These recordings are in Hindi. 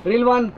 रील 1।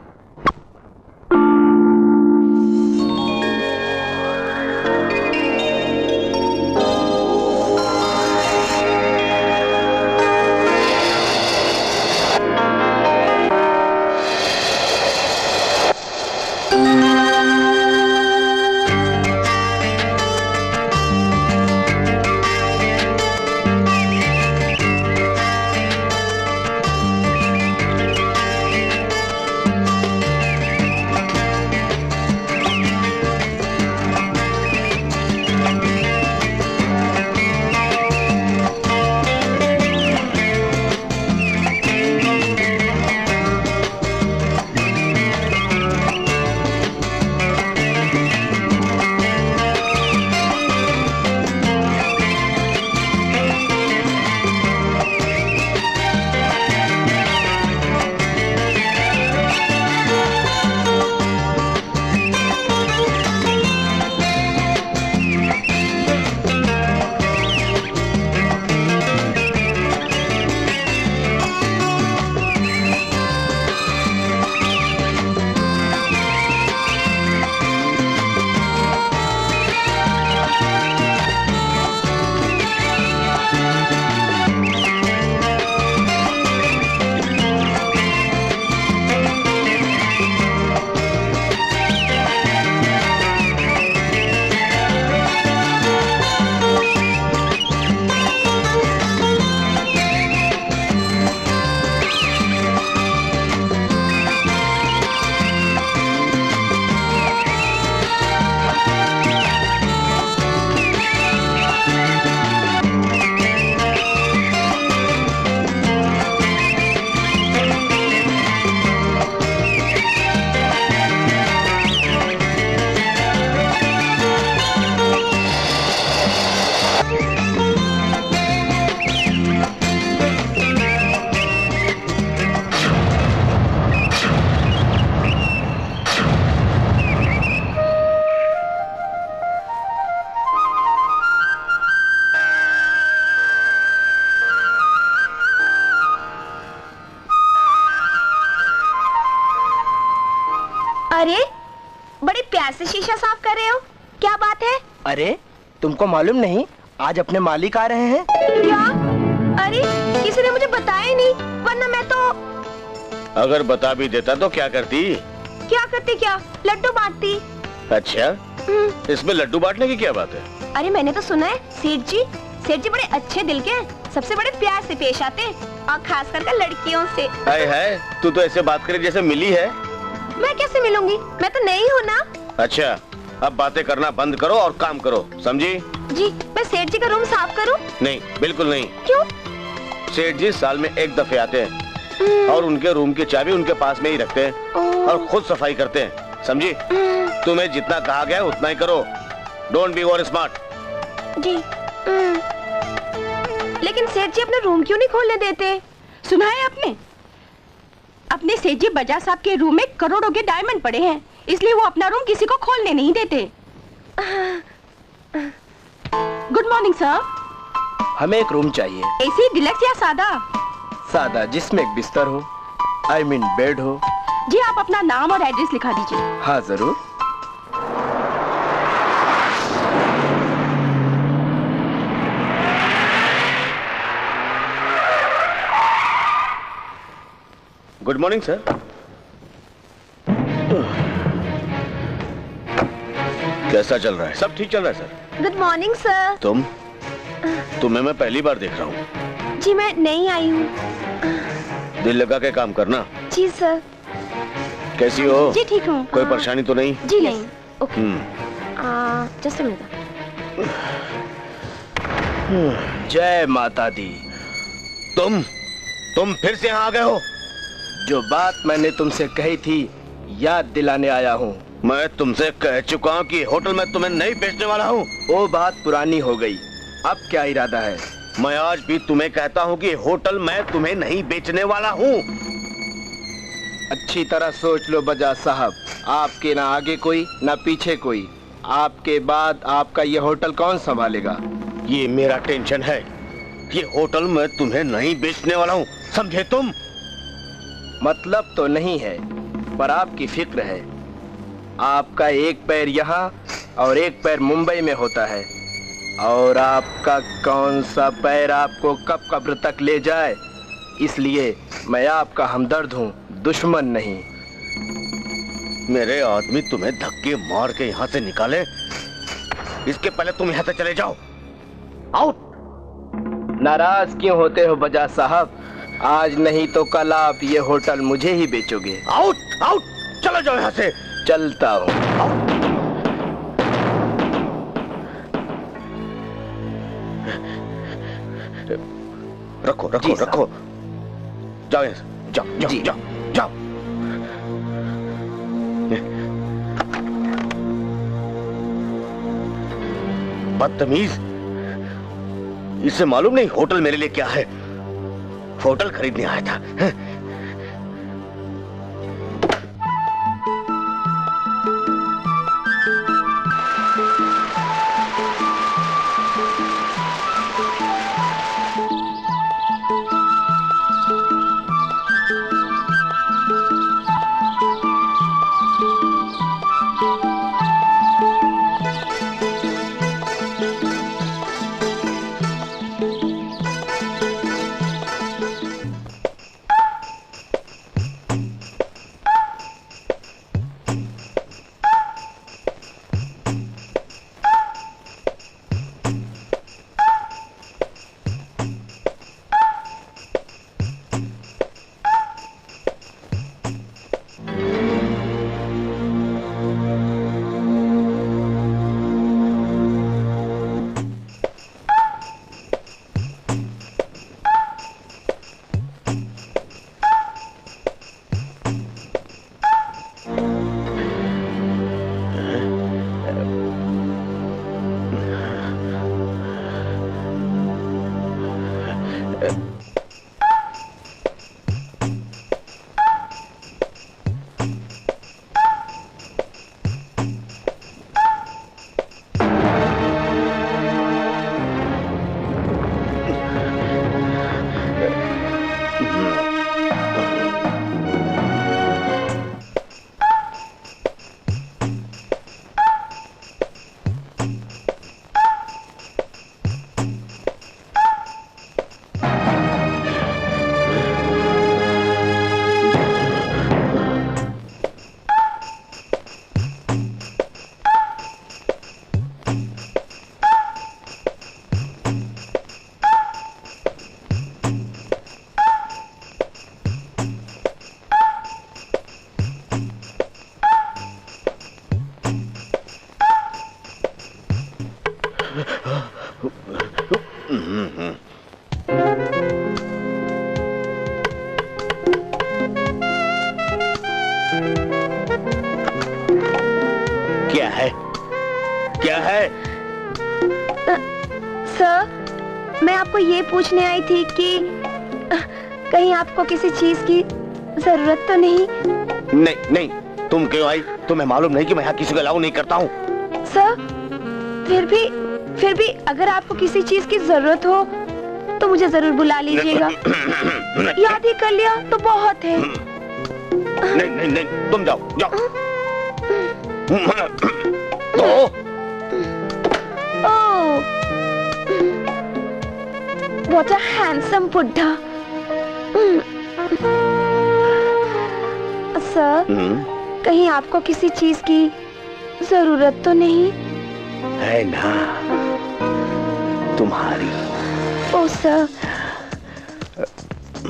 अरे बड़े प्यार से शीशा साफ कर रहे हो, क्या बात है? अरे तुमको मालूम नहीं, आज अपने मालिक आ रहे हैं। क्या? अरे किसी ने मुझे बताया ही नहीं, वरना मैं तो। अगर बता भी देता तो क्या करती? क्या करती? क्या लड्डू बांटती। अच्छा, इसमें लड्डू बांटने की क्या बात है? अरे मैंने तो सुना है सेठ जी बड़े अच्छे दिल के हैं, सबसे बड़े प्यार से पेश आते हैं, और खास करके लड़कियों से। हाय हाय, तू तो ऐसे बात करे जैसे मिली है। मैं कैसे मिलूंगी, मैं तो नहीं हूँ ना। अच्छा, अब बातें करना बंद करो और काम करो, समझी? जी, मैं सेठ जी का रूम साफ करूँ? नहीं, बिल्कुल नहीं। क्यों? सेठ जी साल में एक दफे आते हैं और उनके रूम की चाबी उनके पास में ही रखते हैं और खुद सफाई करते हैं, समझी? तुम्हें जितना कहा गया उतना ही करो, डोंट बी ओवर स्मार्ट। जी। लेकिन सेठ जी अपना रूम क्यों नहीं खोलने देते? सुना है आपने? अपने सेठ जी बजाज साहब के रूम में करोड़ों के डायमंड पड़े हैं, इसलिए वो अपना रूम किसी को खोलने नहीं देते। Good morning sir. हमें एक रूम चाहिए। एसी, डिलक्स या सादा? सादा, जिसमें एक बिस्तर हो, I mean बेड हो। जी, आप अपना नाम और एड्रेस लिखा दीजिए। हाँ जरूर। Good morning sir. कैसा चल रहा है? सब ठीक चल रहा है सर। Good morning sir. तुम्हें मैं पहली बार देख रहा हूँ। जी मैं नई आई हूँ। दिल लगा के काम करना। जी सर। कैसी हो? जी ठीक हूँ। कोई परेशानी तो नहीं? जी नहीं। ओके। Just a minute. जय माता दी। तुम फिर से यहाँ आ गए हो? जो बात मैंने तुमसे कही थी याद दिलाने आया हूँ। मैं तुमसे कह चुका हूँ कि होटल में तुम्हें नहीं बेचने वाला हूँ। वो बात पुरानी हो गई, अब क्या इरादा है? मैं आज भी तुम्हें कहता हूँ कि होटल में तुम्हें नहीं बेचने वाला हूँ। अच्छी तरह सोच लो बजाज साहब, आपके ना आगे कोई ना पीछे कोई, आपके बाद आपका ये होटल कौन संभालेगा? ये मेरा टेंशन है। ये होटल मैं तुम्हें नहीं बेचने वाला हूँ, समझे तुम? मतलब तो नहीं है, पर आपकी फिक्र है। आपका एक पैर यहाँ और एक पैर मुंबई में होता है, और आपका कौन सा पैर आपको कब कब्र तक ले जाए, इसलिए मैं आपका हमदर्द हूँ, दुश्मन नहीं। मेरे आदमी तुम्हें धक्के मार के यहाँ से निकाले, इसके पहले तुम यहाँ से चले जाओ। आउट। नाराज क्यों होते हो बजाज साहब? आज नहीं तो कल आप ये होटल मुझे ही बेचोगे। आउट आउट, चलो जाओ यहाँ से। चलता हूँ। रखो रखो रखो, जाओ यहाँ से, जाओ जाओ जाओ जाओ। बदतमीज, इसे मालूम नहीं होटल मेरे लिए क्या है। होटल खरीदने आया था। क्या है, क्या है? सर, मैं आपको ये पूछने आई थी कि कहीं आपको किसी चीज की जरूरत तो नहीं? नहीं नहीं, तुम क्यों आई? तुम्हें मालूम नहीं कि मैं यहाँ किसी को अलाउ नहीं करता हूँ? सर, फिर भी अगर आपको किसी चीज की जरूरत हो तो मुझे जरूर बुला लीजिएगा। याद ही कर लिया तो बहुत है। नहीं नहीं नहीं, तुम जाओ जाओ। Oh, what a handsome बुड्ढा। सर, कहीं आपको किसी चीज की जरूरत तो नहीं? है ना, तुम्हारी। ओ सर,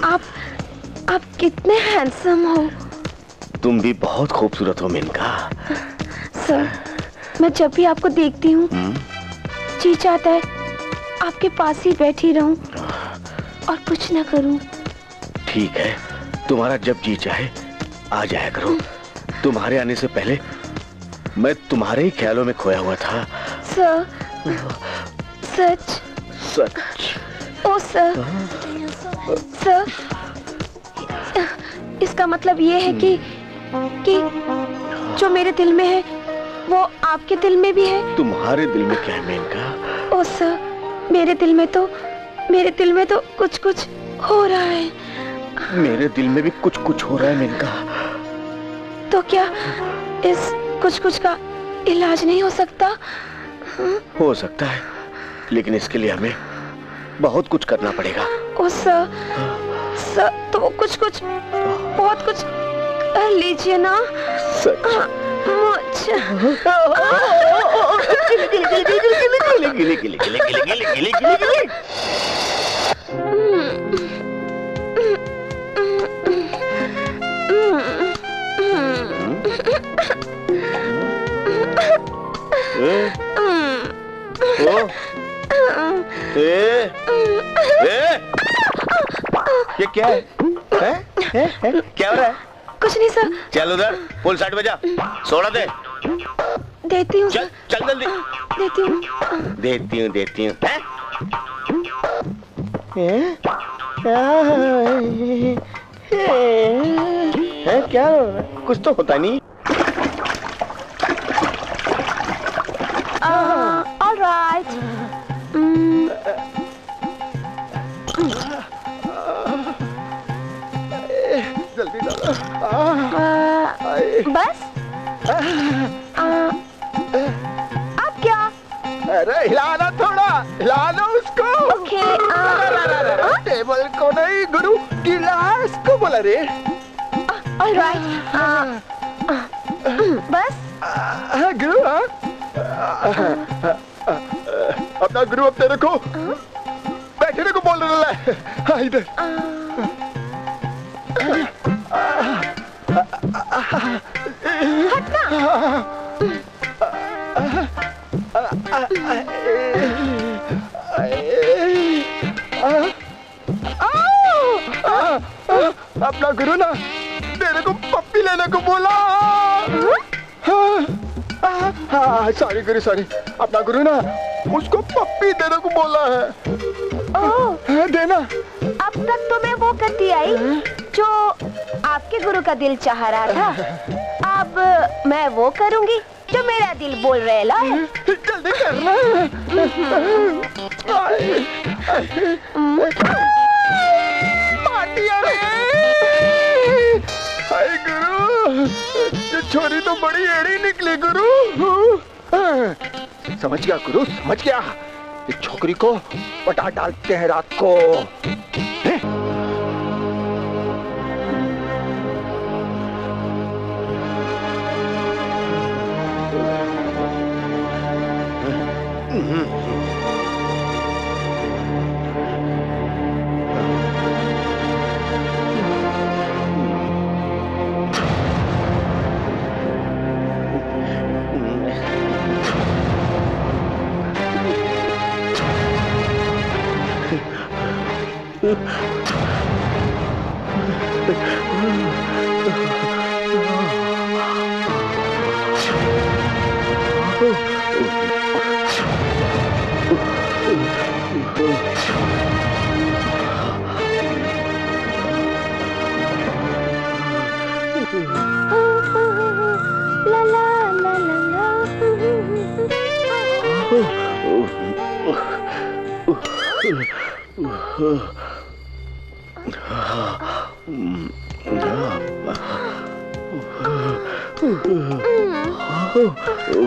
आप कितने हैंडसम हो। तुम भी बहुत खूबसूरत हो मेनका। सर, मैं जब भी आपको देखती हूँ जी चाहता है आपके पास ही बैठी रहूं और कुछ ना करूं। ठीक है, तुम्हारा जब जी चाहे आ जाया करो। तुम्हारे आने से पहले मैं तुम्हारे ही ख्यालों में खोया हुआ था। सर, सच सच। ओ सर, सर, इसका मतलब ये है कि जो मेरे दिल में है वो आपके दिल में भी है। तुम्हारे दिल में क्या है मेनका? ओ सर, मेरे दिल में तो कुछ हो रहा है। मेरे दिल में भी कुछ कुछ हो रहा है मेनका। तो क्या इस कुछ कुछ का इलाज नहीं हो सकता? हो सकता है, लेकिन इसके लिए हमें बहुत कुछ करना पड़ेगा। तो वो कुछ कुछ बहुत कुछ कर लीजिए ना। सच? मुझे गिले गिले गिले गिले गिले गिले गिले गिले। ये क्या है? क्या हो रहा है? कुछ नहीं सर। चल उधर फुल साइड बजा, सोडा दे। देती हूँ। चल चल जल्दी। देती हूँ। देती हूँ। क्या हो रहा है? कुछ तो होता नहीं। All right. जल्दी बस? अब क्या? अरे हिलाना, थोड़ा हिलाना उसको। ओके। टेबल को नहीं गुरु, गिलास को बोला रे। All right. बस? गुरु अपना गुरु अब तेरे को बैठने को बोल रहा है। इधर अपना गुरु ना तेरे को पप्पी लेने को बोला। सॉरी गुरु सॉरी, अपना गुरु ना उसको पप्पी देने को बोला है। देना। अब तक तो मैं वो करती आई जो आपके गुरु का दिल चाह रहा था। अब मैं वो करूंगी जो मेरा दिल बोल रहा है। जल्दी करना। हाय गुरु, ये छोरी तो बड़ी एड़ी निकली गुरु। समझ गया गुरु, समझ गया। इस छोकरी को पटा डालते हैं रात को।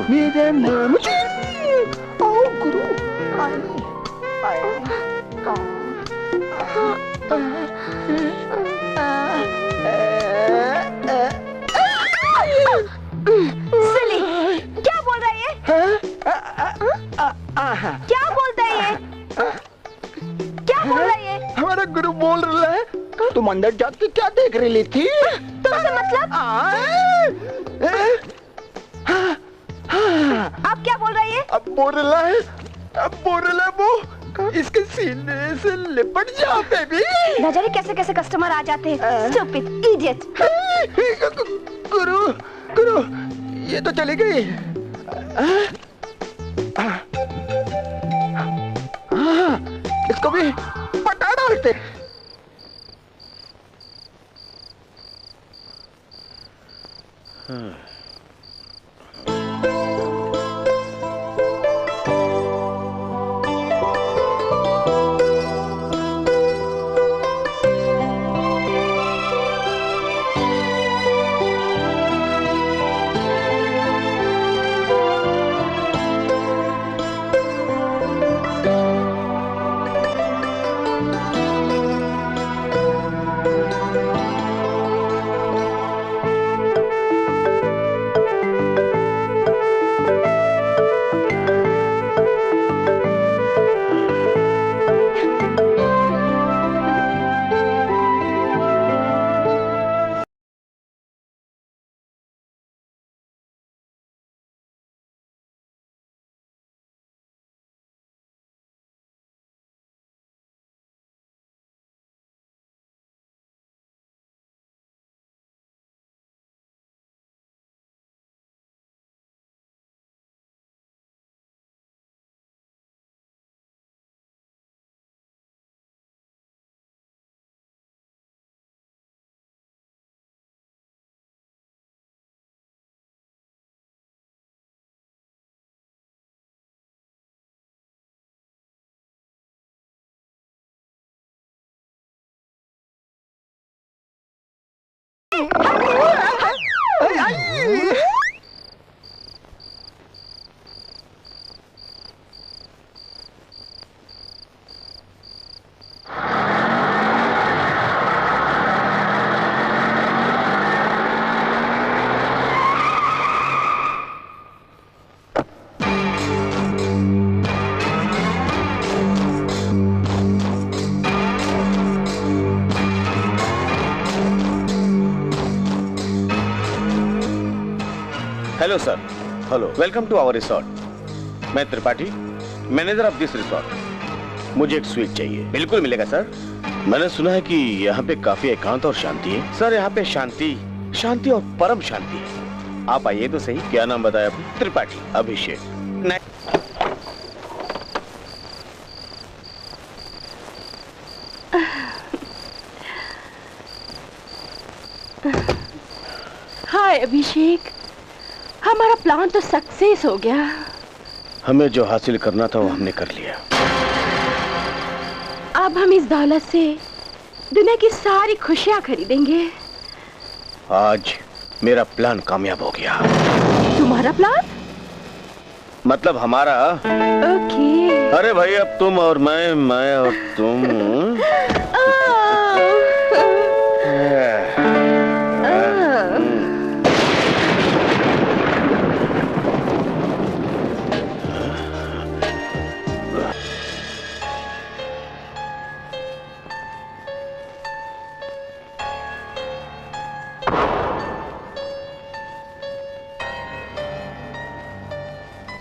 मेरा नाम आओ गुरु। सिली, क्या बोल रहा है ये? क्या बोलता है ये? क्या बोल रहा है ये? हमारा गुरु बोल रहा है तुम अंदर जाके क्या देख रही थी? तुमसे मतलब? आप क्या बोल रही है? अब बोल रहा है वो इसके सीने से लिपट जा बेबी। न जाने कैसे कैसे कस्टमर आ जाते हैं। Stupid idiot. गुरु ये तो चली गई। इसको भी पटा डालते। Hello sir, hello, welcome to our resort. मैं Tripathi, manager of this resort. मुझे एक स्वीट चाहिए। बिल्कुल मिलेगा सर। मैंने सुना है कि यहाँ पे काफी एकांत और शांति है। सर यहाँ पे शांति, शांति और परम शांति है। आप आइए तो सही। क्या नाम बताया आपने? त्रिपाठी अभिषेक। हाय अभिषेक, हमारा प्लान तो सक्सेस हो गया। हमें जो हासिल करना था वो हमने कर लिया। अब हम इस दौलत से दुनिया की सारी खुशियां खरीदेंगे। आज मेरा प्लान कामयाब हो गया। तुम्हारा प्लान? मतलब हमारा। ओके। अरे भाई, अब तुम और मैं और तुम।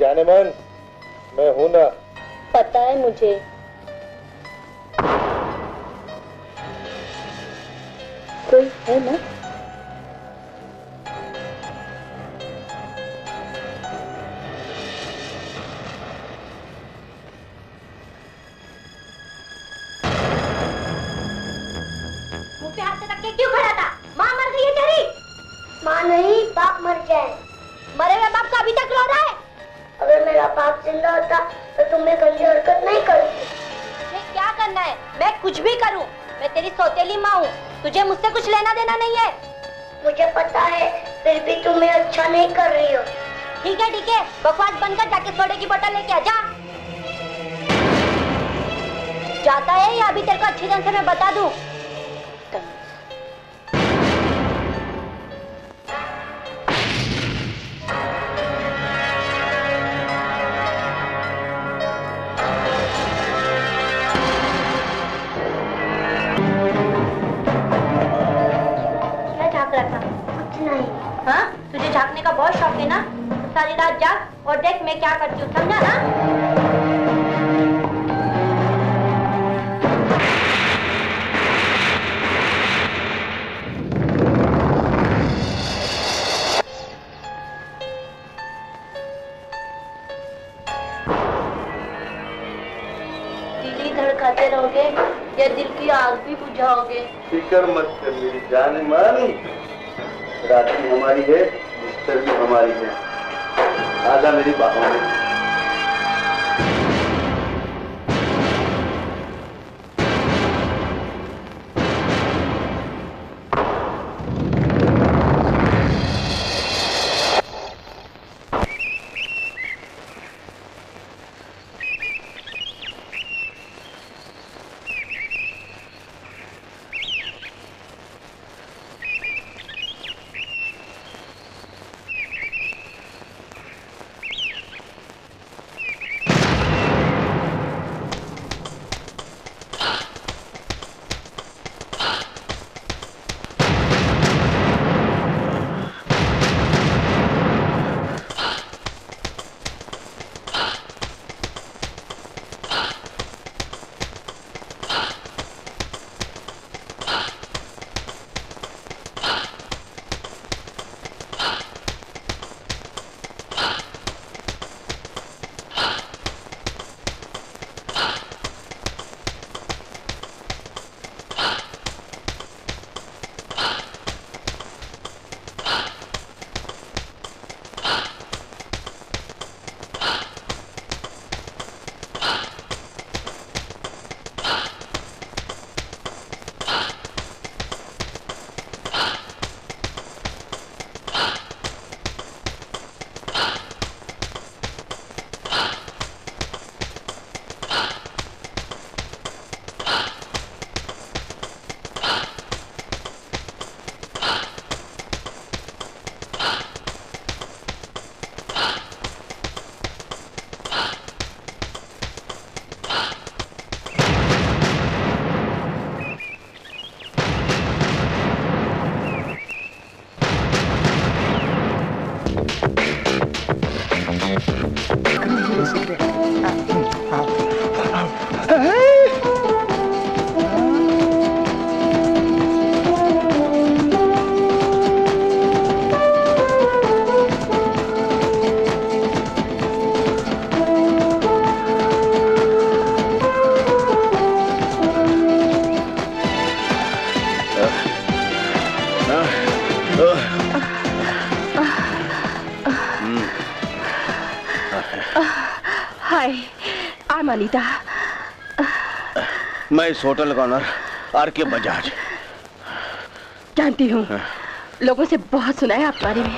जाने मन, मैं हूं ना। पता है मुझे। कोई है ना? मुंह पे हाथ से रख के क्यों खड़ा था? माँ मर गई है तेरी? माँ नहीं, बाप मर जाए। मरे हुए बाप का अभी तक रो रहा है? अगर मेरा बाप जिंदा होता तो तुम्हें गंदी हरकत नहीं करती। मुझे क्या करना है? मैं कुछ भी करूं। मैं तेरी सौतेली माँ हूँ। तुझे मुझसे कुछ लेना देना नहीं है। मुझे पता है, फिर भी तुम्हें अच्छा नहीं कर रही हो। ठीक है, बकवास बंद कर, जाके सोडे की बोतल लेके आ जा। जाता है या अभी तेरे को अच्छी तरह से मैं बता दूं? हाँ? तुझे झांकने का बहुत शौक है ना? तो सारी रात जाग और देख मैं क्या करती हूँ, समझा ना? दिल ही धड़काते रहोगे या दिल की आग भी बुझाओगे? फिक्र मत कर मेरी जान मन। रात भी हमारी है, बिस्तर भी हमारी है। आजा मेरी बाहों में। हाय, आई एम अनीता। मैं इस होटल का ऑनर आर.के. बजाज। जानती हूँ, लोगों से बहुत सुना है आपके बारे में।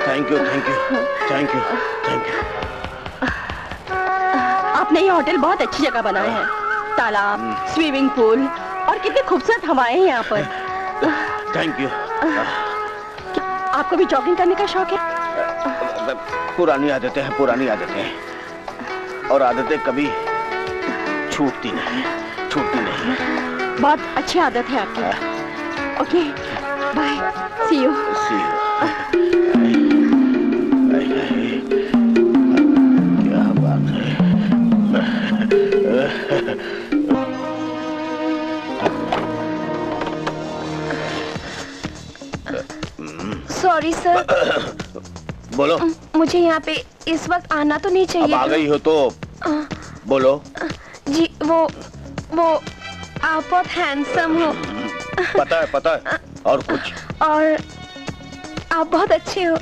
Thank you, thank you, thank you, thank you. आपने ये होटल बहुत अच्छी जगह बनाया है। तालाब, स्विमिंग पूल और कितनी खूबसूरत हवाएं हैं यहाँ पर। Thank you. आपको भी जॉगिंग करने का शौक है? पुरानी आदतें हैं, पुरानी आदतें हैं, और आदतें कभी छूटती नहीं, छूटती नहीं। बहुत अच्छी आदत है आपकी। Okay, bye, see you. क्या बात है। Sorry sir. बोलो। मुझे यहाँ पे इस वक्त आना तो नहीं चाहिए। अब आ गई हो तो बोलो। जी वो आप बहुत हैंडसम हो। पता है, पता है। और कुछ? और आप बहुत अच्छे हो।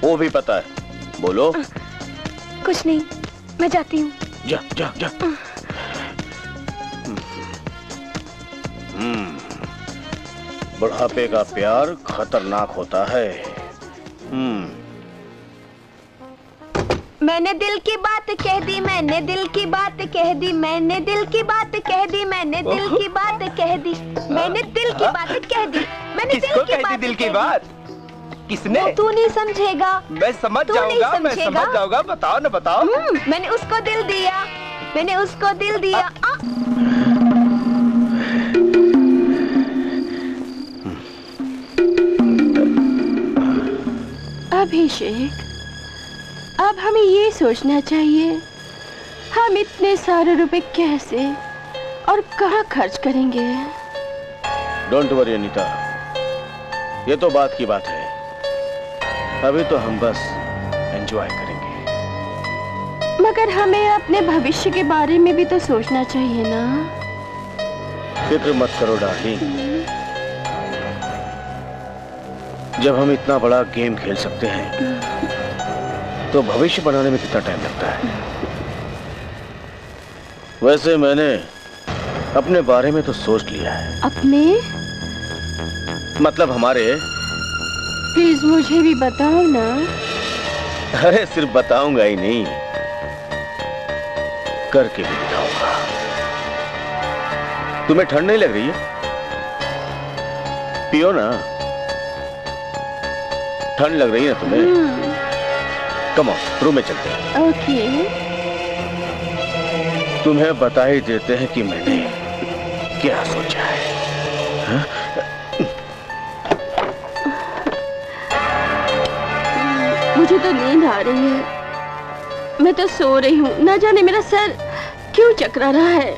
वो भी पता है। बोलो। कुछ नहीं, मैं जाती हूँ। जा जा जा। बुढ़ापे का प्यार खतरनाक होता है। मैंने दिल की बात कह दी, मैंने दिल की बात कह दी, मैंने दिल की बात कह दी, मैंने दिल की बात कह दी, मैंने दिल की बात कह दी, मैंने किसको कह दी दिल की बात? किसने? तू नहीं समझेगा। मैं समझ जाऊंगा, मैं समझ जाऊंगा। बताओ ना, बताओ। मैंने उसको दिल दिया, मैंने उसको दिल दिया। अभिषेक, अब हमें ये सोचना चाहिए हम इतने सारे रुपए कैसे और कहाँ खर्च करेंगे। डोंट वरी अनीता, ये तो बात की बात है। अभी तो हम बस एंजॉय करेंगे। मगर हमें अपने भविष्य के बारे में भी तो सोचना चाहिए ना। फिक्र मत करो डार्लिंग, जब हम इतना बड़ा गेम खेल सकते हैं तो भविष्य बनाने में कितना टाइम लगता है। वैसे मैंने अपने बारे में तो सोच लिया है। अपने मतलब हमारे। प्लीज मुझे भी बताओ ना। अरे सिर्फ बताऊंगा ही नहीं, करके भी दिखाऊंगा। तुम्हें ठंड नहीं लग रही है? पियो ना। ठंड लग रही है ना तुम्हें? कम ऑन, रूम में चलते हैं। ओके। तुम्हें बता ही देते हैं कि मैंने क्या सोचा है। हा? मुझे तो नींद आ रही है, मैं तो सो रही हूँ। ना जाने मेरा सर क्यों चकरा रहा है।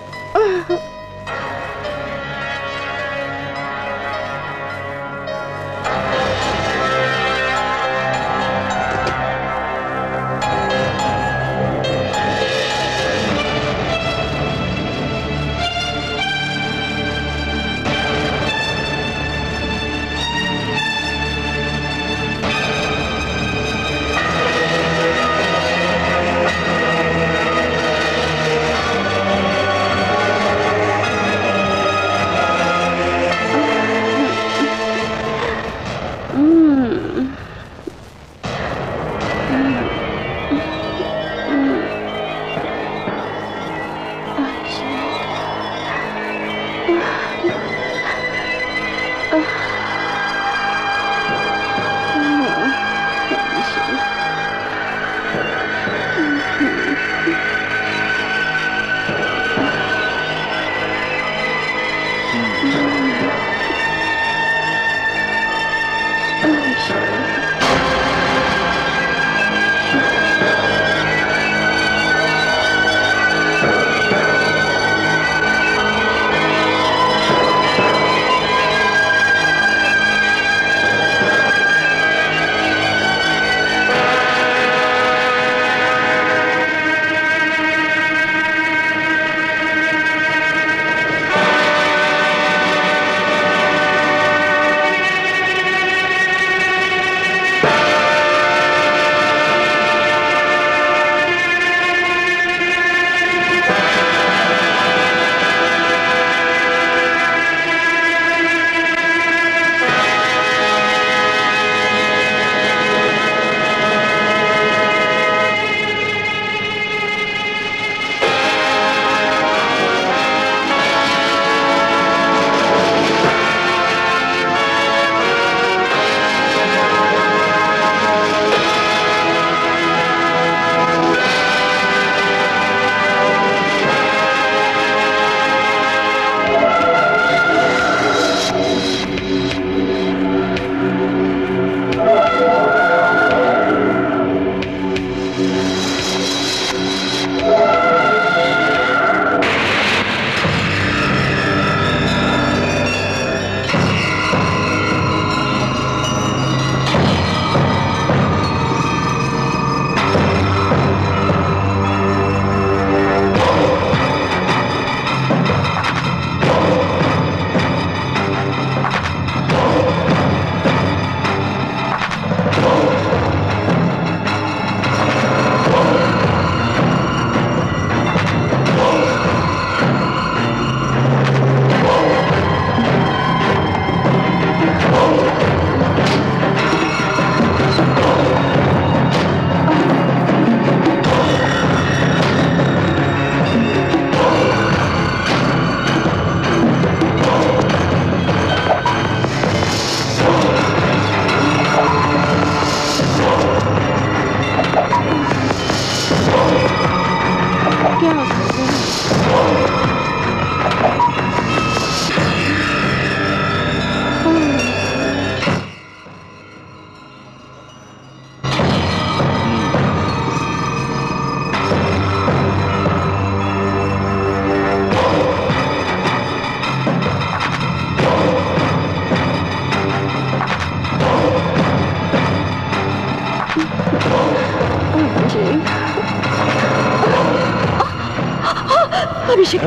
अभिषेक,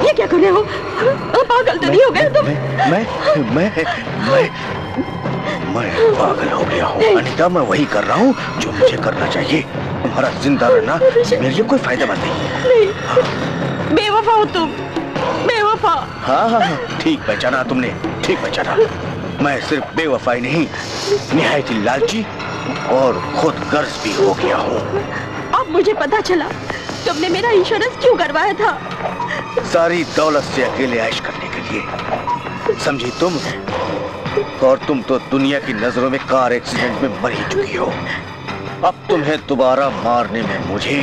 ये क्या कर रहे हो? पागल तो नहीं हो गए तुम? मैं पागल हो गया हूँ अनीता। मैं वही कर रहा हूँ जो मुझे करना चाहिए। तुम्हारा जिंदा रहना मेरे लिए कोई फायदेमंद नहीं। बेवफा हो तुम, बेवफा। हाँ, ठीक पहचाना तुमने, ठीक पहचाना। मैं सिर्फ बेवफाई नहीं, निहायत ही लालची और खुद गर्ज भी हो गया हूँ। अब मुझे पता चला तुमने मेरा इंश्योरेंस क्यों करवाया था। सारी दौलत से अकेले ऐश करने के लिए, समझी तुम? और तुम तो दुनिया की नजरों में कार एक्सीडेंट में मर ही चुकी हो। अब तुम्हें दोबारा मारने में मुझे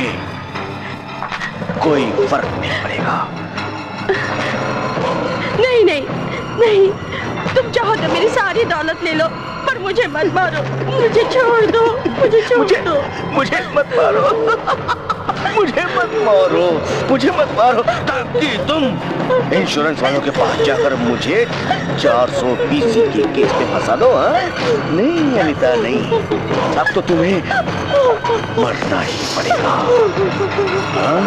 कोई फर्क नहीं पड़ेगा। नहीं नहीं नहीं, तुम चाहो तो मेरी सारी दौलत ले लो, पर मुझे मत मारो। मुझे छोड़ दो, मुझे छोड़ दो। मुझे मत मारो, मुझे मत मारो, मुझे मत मारो, ताकि तुम इंश्योरेंस वालों के पास जाकर मुझे 420 के केस में फंसा दो। हाँ? नहीं अनीता, नहीं। अब तो तुम्हें मरना ही पड़ेगा। हाँ?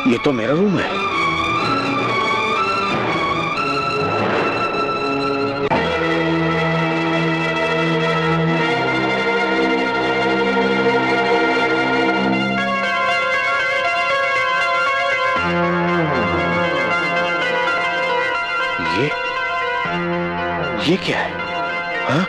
ये तो मेरा रूम है। ये क्या है? हाँ?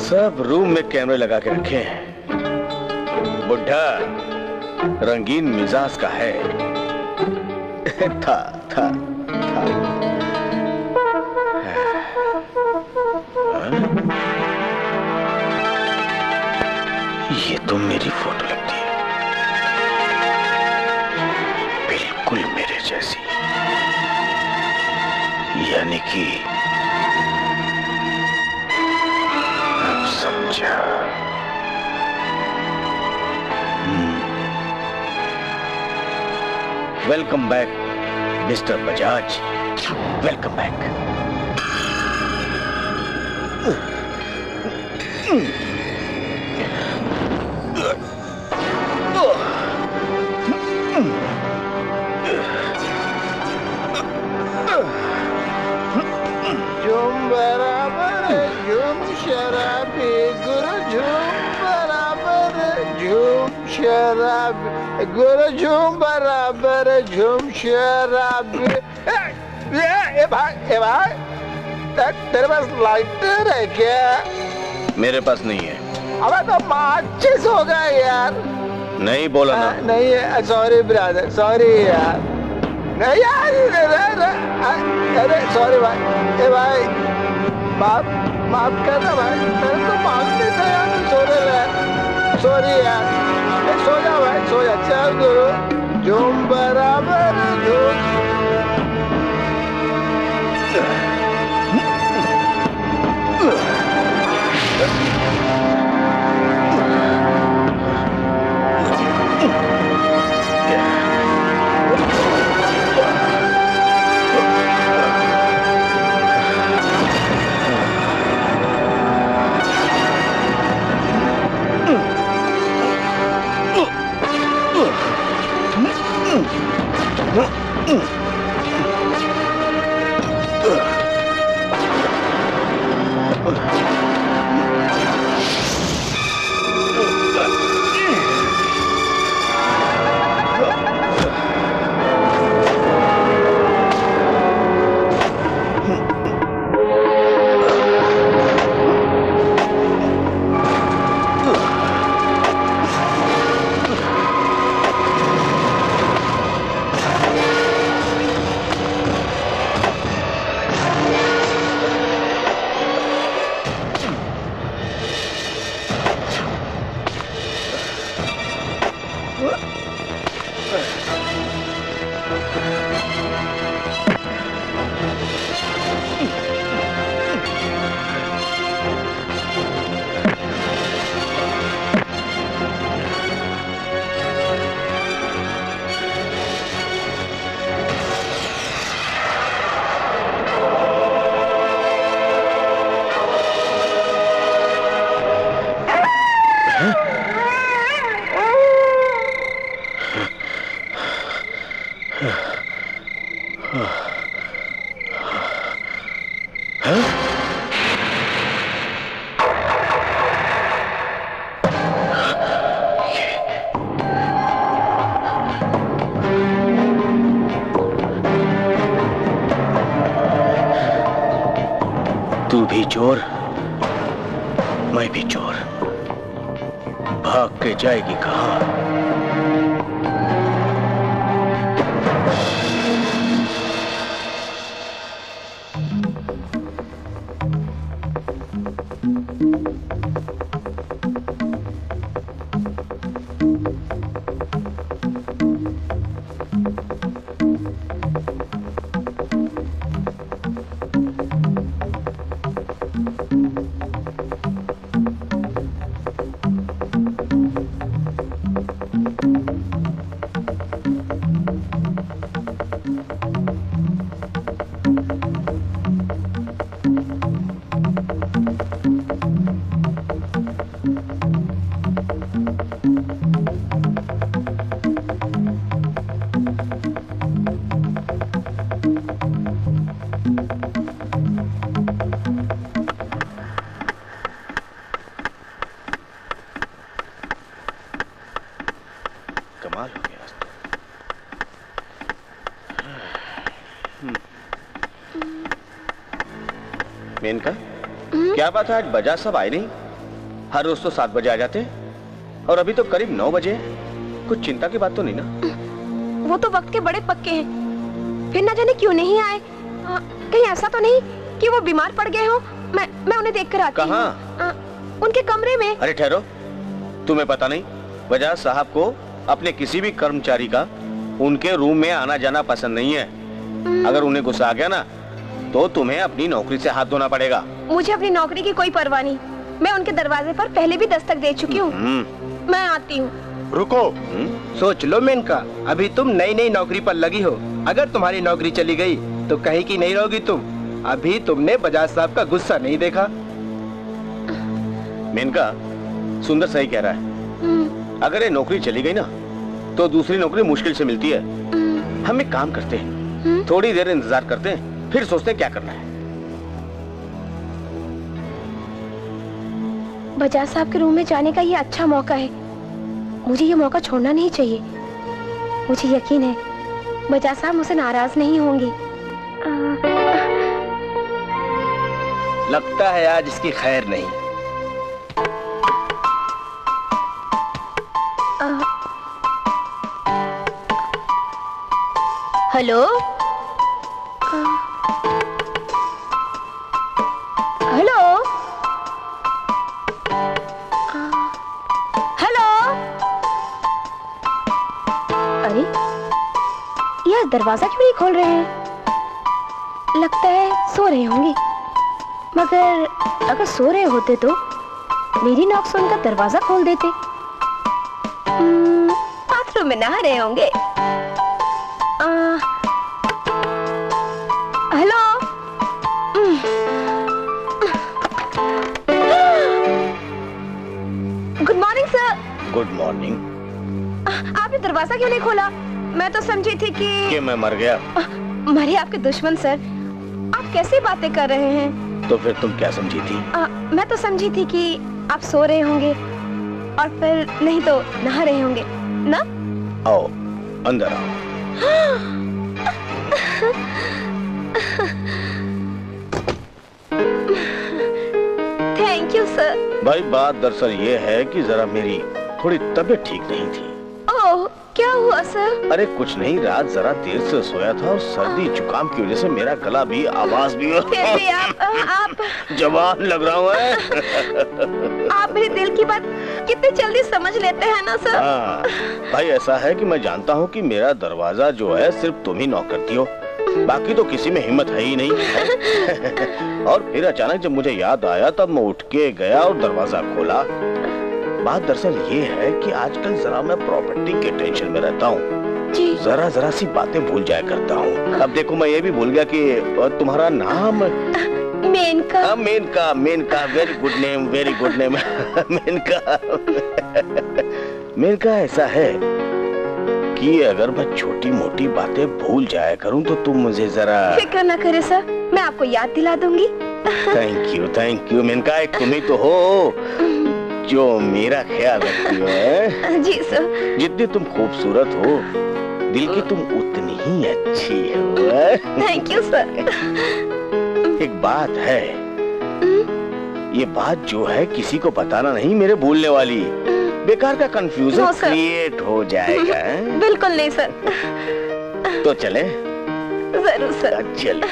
सब रूम में कैमरे लगा के रखे हैं। बुढ़ा रंगीन मिजाज का है। था। ये तो मेरी फोटो लगती है, बिल्कुल मेरे जैसी। यानी कि अब समझा। Welcome back mister Bajaj, welcome back. शराब गुरु झूम बराबर झूम शराब। ए भाई तेरे पास लाइटर है क्या? मेरे पास नहीं है। अबे तो माचिस होगा यार। नहीं बोला ना। नहीं है, सॉरी ब्रदर, सॉरी यार। नहीं यार, अरे सॉरी भाई। ए भाई माफ करना भाई, मैंने तो माफ नहीं था यार, सोने लगा। सॉरी यार। सो जा भाई, सो जा। चल गुरु झूम बराबर झूम। तू भी चोर, मैं भी चोर। भाग के जाएगी कहां? मेनका, क्या बात है आज बजाज सब आए नहीं? हर रोज तो 7 बजे आ जाते और अभी तो करीब 9 बजे। कुछ चिंता की बात तो नहीं ना? वो तो वक्त के बड़े पक्के हैं, फिर ना जाने क्यों नहीं आए। कहीं ऐसा तो नहीं कि वो बीमार पड़ गए हो? मैं उन्हें देखकर आती हूँ। कहाँ? उनके कमरे में। अरे ठहरो, तुम्हें पता नहीं बजाज साहब को अपने किसी भी कर्मचारी का उनके रूम में आना जाना पसंद नहीं है। अगर उन्हें गुस्सा आ गया ना तो तुम्हें अपनी नौकरी से हाथ धोना पड़ेगा। मुझे अपनी नौकरी की कोई परवाह नहीं, मैं उनके दरवाजे पर पहले भी दस्तक दे चुकी हूँ। मैं आती हूँ। रुको, सोच लो मेनका, अभी तुम नई नई नौकरी पर लगी हो। अगर तुम्हारी नौकरी चली गई तो कहीं की नहीं रहोगी तुम। अभी तुमने बजाज साहब का गुस्सा नहीं देखा। मेनका, सुंदर सही कह रहा है। अगर ये नौकरी चली गई ना तो दूसरी नौकरी मुश्किल से मिलती है। हम एक काम करते हैं, थोड़ी देर इंतजार करते हैं, फिर सोचते हैं क्या करना है। बजाज साहब के रूम में जाने का ये अच्छा मौका है। मुझे ये मौका छोड़ना नहीं चाहिए। मुझे यकीन है बजाज साहब मुझसे नाराज नहीं होंगे। लगता है आज इसकी खैर नहीं। Hello hello hello. अरे यार दरवाजा क्यों नहीं खोल रहे हैं? लगता है सो रहे होंगे। मगर अगर सो रहे होते तो मेरी नॉक सुनकर दरवाजा खोल देते। बाथरूम में नहा रहे होंगे। Hello. Good morning sir. Good morning. आपने दरवाजा क्यों नहीं खोला? मैं तो समझी थी कि मैं मर गया। मरे आपके दुश्मन सर। आप कैसी बातें कर रहे हैं? तो फिर तुम क्या समझी थी? मैं तो समझी थी कि आप सो रहे होंगे और फिर नहीं तो नहा रहे होंगे ना। आओ अंदर आओ। Thank you sir. भाई बात दरअसल ये है कि जरा मेरी थोड़ी तबीयत ठीक नहीं थी। ओह क्या हुआ सर? अरे कुछ नहीं, रात जरा देर से सोया था और सर्दी जुकाम की वजह से मेरा गला भी आवाज भी फिर भी आप जवान लग रहा हूँ। आप मेरे दिल की बात कितनी जल्दी समझ लेते हैं ना सर। हाँ भाई ऐसा है कि मैं जानता हूँ कि मेरा दरवाजा जो है सिर्फ तुम ही नॉक करती हो, बाकी तो किसी में हिम्मत है ही नहीं। और फिर अचानक जब मुझे याद आया तब मैं उठ के गया और दरवाजा खोला। बात दरअसल ये है कि आजकल जरा मैं प्रॉपर्टी के टेंशन में रहता हूँ। जरा सी बातें भूल जाया करता हूँ। अब देखो मैं ये भी भूल गया कि तुम्हारा नाम Menaka. Menaka very good name, very good name. Menaka ऐसा है कि अगर मैं छोटी मोटी बातें भूल जाया करूं तो तुम मुझे जरा फिक्र न करे सर, मैं आपको याद दिला दूंगी। थैंक यू मेनका, एक तुम ही तो हो जो मेरा ख्याल रखती हो। जी सर। जितनी तुम खूबसूरत हो दिल की तुम उतनी ही अच्छी हो। Thank you sir. एक बात है, ये बात जो है किसी को बताना नहीं, मेरे भूलने वाली। बेकार का कंफ्यूजन क्रिएट हो जाएगा। बिल्कुल नहीं सर। तो चले? जरूर सर। चले।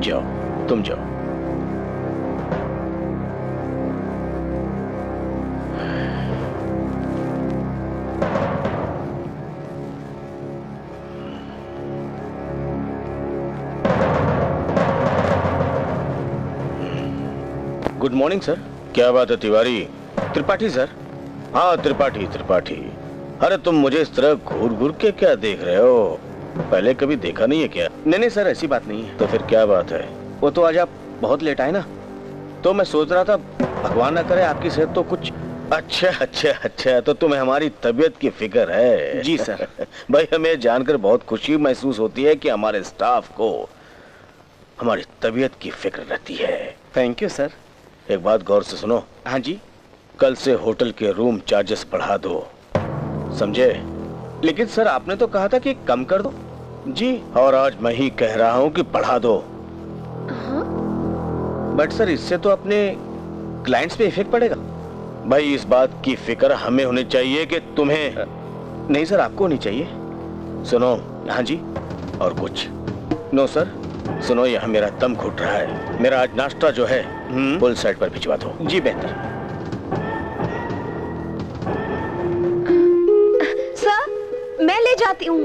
जाओ तुम जाओ। Good morning sir. क्या बात है तिवारी? त्रिपाठी सर। हाँ त्रिपाठी। अरे तुम मुझे इस तरह घूर घूर के क्या देख रहे हो? पहले कभी देखा नहीं है क्या? नहीं सर ऐसी बात नहीं है। तो फिर क्या बात है? वो तो आज आप बहुत लेट आए ना, तो मैं सोच रहा था भगवान ना करे आपकी सेहत तो कुछ। अच्छा तो तुम्हें हमारी तबीयत की फिक्र है? जी सर। भाई हमें जानकर बहुत खुशी महसूस होती है कि हमारे स्टाफ को हमारी तबीयत की फिक्र रहती है। Thank you sir. एक बात गौर से सुनो। हाँ जी। कल से होटल के रूम चार्जेस बढ़ा दो, समझे? लेकिन सर आपने तो कहा था कि कम कर दो। जी, और आज मैं ही कह रहा हूँ कि बढ़ा दो। बट सर इससे तो अपने क्लाइंट्स पे इफेक्ट पड़ेगा। भाई इस बात की फिक्र हमें होनी चाहिए कि तुम्हें नहीं सर आपको होनी चाहिए। सुनो। हाँ जी। और कुछ? No sir. सुनो, यहाँ मेरा दम घुट रहा है। मेरा आज नाश्ता जो है फुल साइड पर भिजवा दो। जी बेहतर। सर मैं ले जाती हूँ।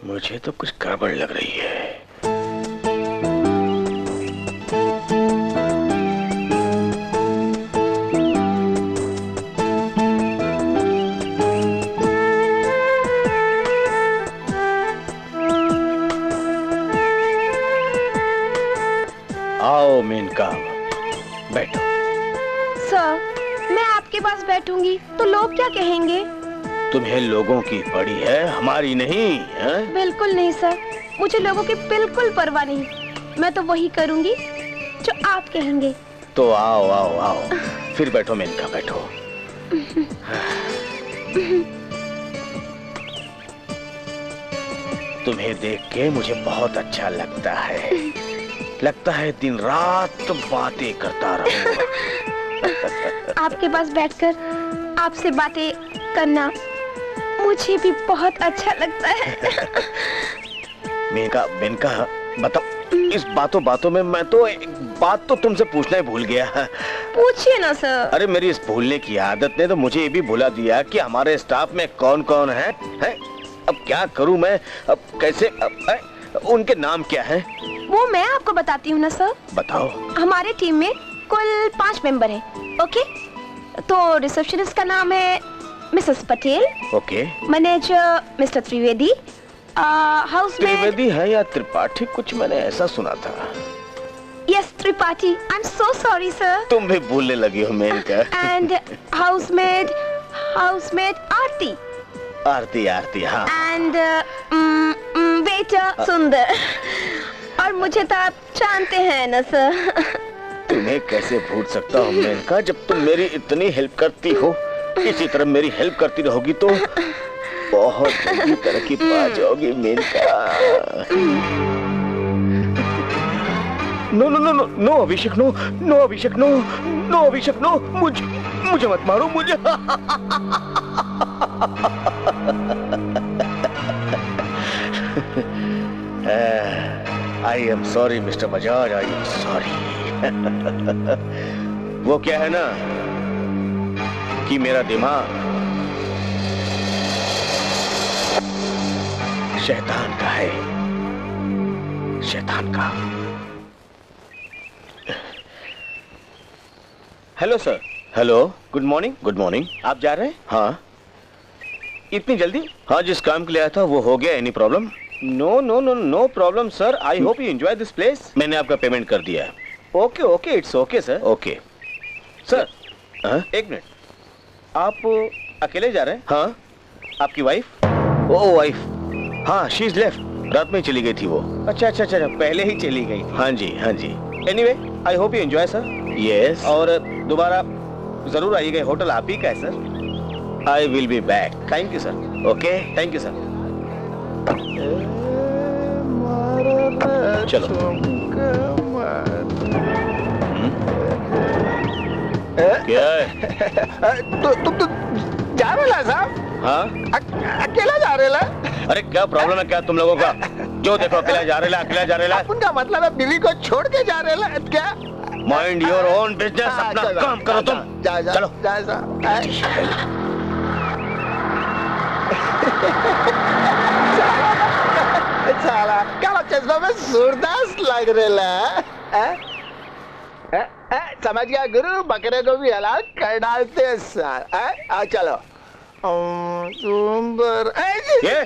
मुझे तो कुछ गड़बड़ लग रही है। आओ मेनका, बैठो। सर मैं आपके पास बैठूंगी तो लोग क्या कहेंगे? तुम्हें लोगों की पड़ी है, हमारी नहीं है? बिल्कुल नहीं सर, मुझे लोगों की बिल्कुल परवाह नहीं। मैं तो वही करूंगी जो आप कहेंगे। तो आओ आओ आओ, फिर बैठो मेनका, बैठो। तुम्हें देख के मुझे बहुत अच्छा लगता है। लगता है दिन रात बातें करता रहूं। आपके पास बैठकर आपसे बातें करना मुझे भी बहुत अच्छा लगता है। मेनका, मेनका बताओ, इस बातों में मैं तो एक बात तो तुमसे पूछना ही भूल गया। पूछिए ना सर। अरे मेरी इस भूलने की आदत ने तो मुझे ये भी भुला दिया कि हमारे स्टाफ में कौन कौन है? अब क्या करूं मैं? अब कैसे? उनके नाम क्या हैं? वो मैं आपको बताती हूँ ना सर। बताओ। हमारे टीम में कुल 5 मेंबर हैं। ओके, तो रिसेप्शनिस्ट का नाम है Mrs Patel. Okay. Manager mister Trivedi. Housemate Trivedi है या त्रिपाठी, कुछ मैंने ऐसा सुना था। Yes, Tripathi. I am so sorry sir. तुम भी भूलने लगी हो मेनका। एंड हाउसमेट आरती। आरती, आरती, हाँ। एंड वेटर सुंदर। और मुझे तो आप जानते हैं ना सर। तुम्हें कैसे भूल सकता हूँ मेनका, जब तुम मेरी इतनी हेल्प करती हो। इसी तरह मेरी हेल्प करती रहोगी तो बहुत जल्दी तरक्की पा जाओगी Menka. No no no no no Abhishek, no no Abhishek, no no Abhishek, no. मुझे मत मारो, मुझे। I am sorry mister Bajaj, I am sorry. वो क्या है ना कि मेरा दिमाग शैतान का है, शैतान का। Hello sir. Hello, good morning. Good morning. आप जा रहे हैं? हाँ। इतनी जल्दी? हाँ, जिस काम के लिए आया था वो हो गया। Any problem? No no no no problem sir. I hope you enjoy this place. मैंने आपका पेमेंट कर दिया है। Okay okay, it's okay sir. Okay sir. एक मिनट, आप अकेले जा रहे हैं? हाँ। आपकी वाइफ? ओ वाइफ, हाँ, शी इज लेफ्ट। रात में चली गई थी वो। अच्छा अच्छा अच्छा, पहले ही चली गई। हाँ जी, हाँ जी। Anyway, I hope you enjoy sir. Yes. और दोबारा जरूर आइएगा, होटल आप ही का है sir. I will be back. Thank you sir. Okay, thank you sir. चलो। क्या है? तुम तो जा रहे ला साहब? हाँ, अकेला जा रहे ला? अरे क्या प्रॉब्लम है क्या तुम लोगों का? जो देखो अकेला जा रहे ला, अकेला जा रहे ला। उनका मतलब है बीवी को छोड़ के जा रहे ला क्या? माइंड योर ओन बिजनेस, अपना काम करो तुम। चलो। साला क्या चश्मा में सूरदास लग रहा है। समझ गया गुरु, बकरे को भी हलाल कर डालते हैं सर। चलो। ये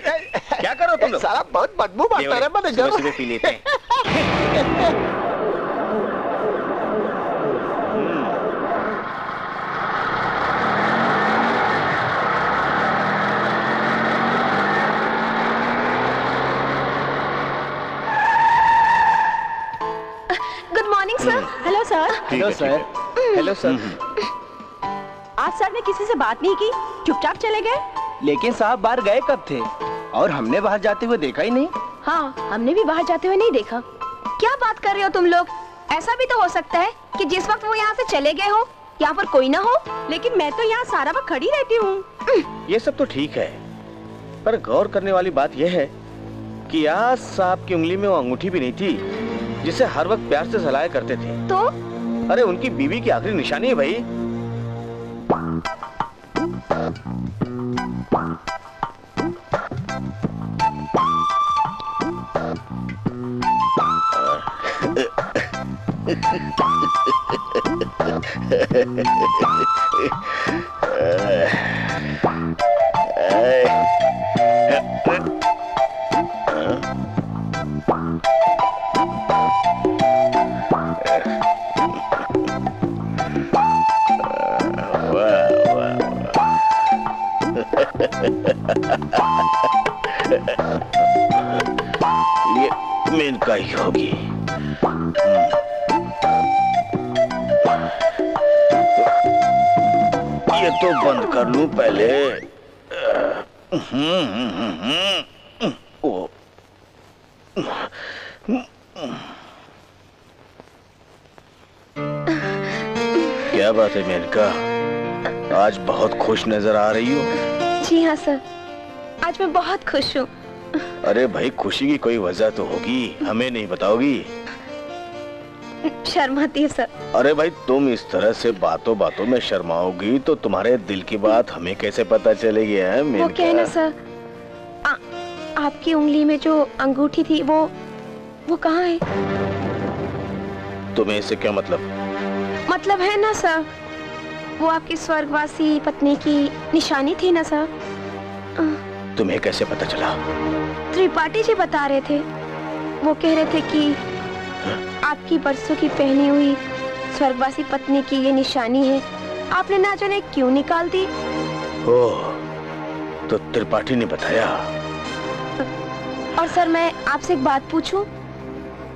क्या करो तुम लोग? साला बहुत बदबू मारता है। मैंने सुबह पी लेते हैं। Good morning sir. Hello sir. Hello sir. Hello sir. आज सर ने किसी से बात नहीं की, चुपचाप चले गए। लेकिन साहब बाहर गए कब थे? और हमने बाहर जाते हुए देखा ही नहीं। हाँ, हमने भी बाहर जाते हुए नहीं देखा। क्या बात कर रहे हो तुम लोग? ऐसा भी तो हो सकता है कि जिस वक्त वो यहाँ से चले गए हो यहाँ पर कोई ना हो। लेकिन मैं तो यहाँ सारा वक्त खड़ी रहती हूँ। ये सब तो ठीक है, पर गौर करने वाली बात यह है कि आज साहब की उंगली में वो अंगूठी भी नहीं थी जिसे हर वक्त प्यार से सलाया करते थे। तो अरे उनकी बीवी की आखिरी निशानी है भाई। ये मेनका ही होगी। ये तो बंद कर लूं पहले। ओ क्या बात है मेनका, आज बहुत खुश नजर आ रही हो। जी हाँ सर, आज मैं बहुत खुश हूँ। अरे भाई, खुशी की कोई वजह तो होगी, हमें नहीं बताओगी? शर्माती है सर। अरे भाई, तुम इस तरह से बातों बातों में शर्माओगी तो तुम्हारे दिल की बात हमें कैसे पता चलेगी? है वो क्या है ना सर, आपकी उंगली में जो अंगूठी थी वो कहाँ है? तुम्हें इससे क्या मतलब? मतलब है ना सर, वो आपकी स्वर्गवासी पत्नी की निशानी थी ना सर। तुम्हें कैसे पता चला? त्रिपाठी जी बता रहे थे। वो कह रहे थे कि आपकी बरसों की पहनी हुई स्वर्गवासी पत्नी की ये निशानी है, आपने ना जाने क्यों निकाल दी। ओह, तो त्रिपाठी ने बताया। और सर, मैं आपसे एक बात पूछूं?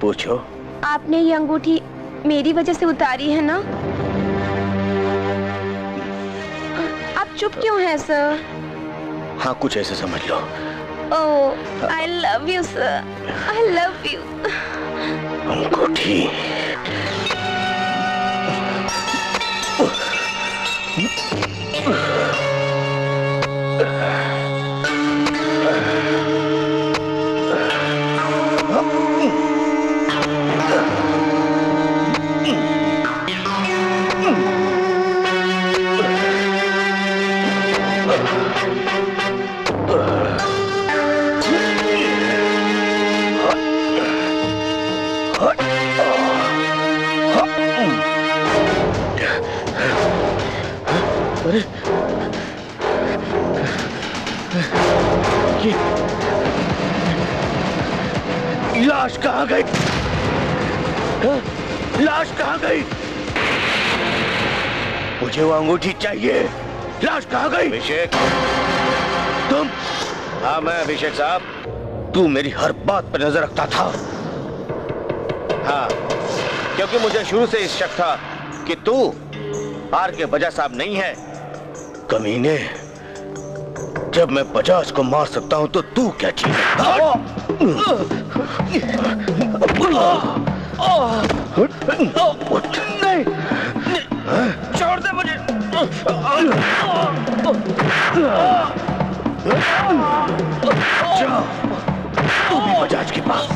पूछो। आपने ये अंगूठी मेरी वजह से उतारी है ना? आप चुप क्यों हैं सर? हाँ, कुछ ऐसे समझ लो। ओह, I love you sir, I love you। अंगूठी। अरे ये लाश कहाँ गई? लाश कहाँ गई? मुझे वो अंगूठी चाहिए। लाश कहाँ गई? अभिषेक, तुम? हाँ, मैं अभिषेक साहब। तू मेरी हर बात पर नजर रखता था। हाँ, क्योंकि मुझे शुरू से इस शक था कि तू आर के बजाज साहब नहीं है। कमीने, जब मैं बजाज को मार सकता हूं तो तू क्या चीज है? नहीं, छोड़ दे मुझे। जाओ, तू भी बजाज के पास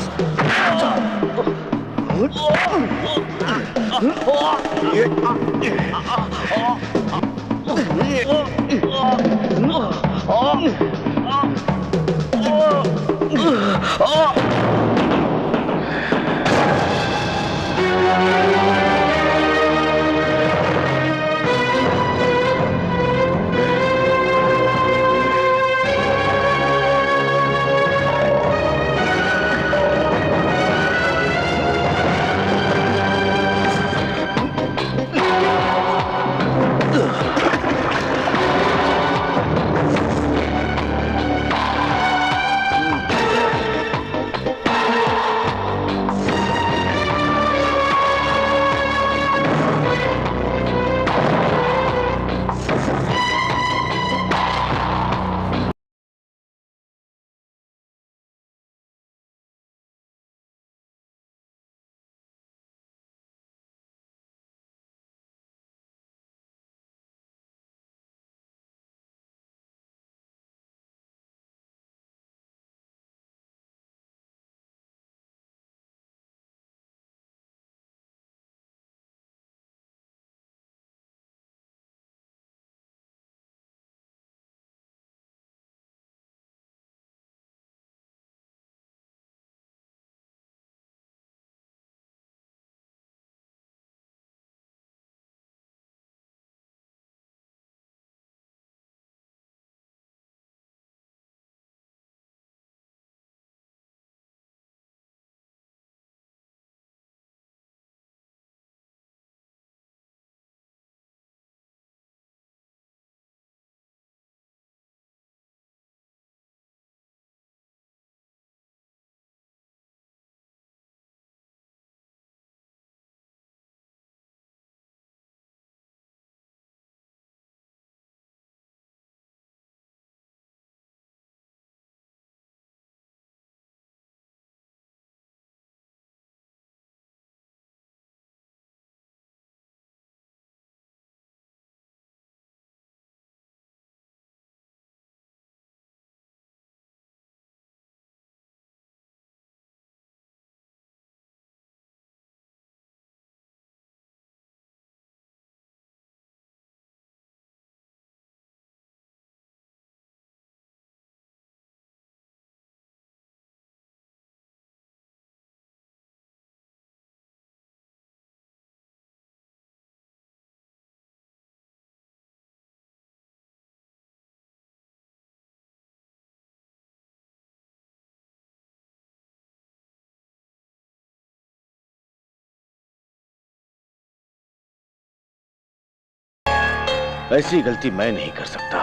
ऐसी गलती मैं नहीं कर सकता।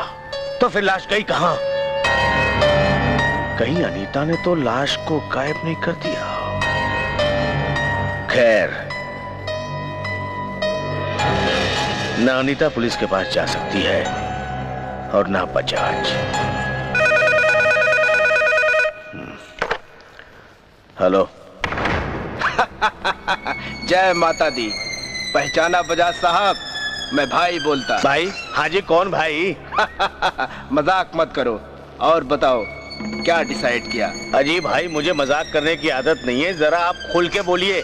तो फिर लाश गई कहां? कहीं अनीता ने तो लाश को गायब नहीं कर दिया। खैर, ना अनीता पुलिस के पास जा सकती है और ना बजाज। हेलो। जय माता दी। पहचाना बजाज साहब? मैं भाई बोलता। भाई? हाँ जी, कौन भाई? मजाक मत करो और बताओ क्या डिसाइड किया? अजी भाई, मुझे मजाक करने की आदत नहीं है, जरा आप खुल के बोलिए।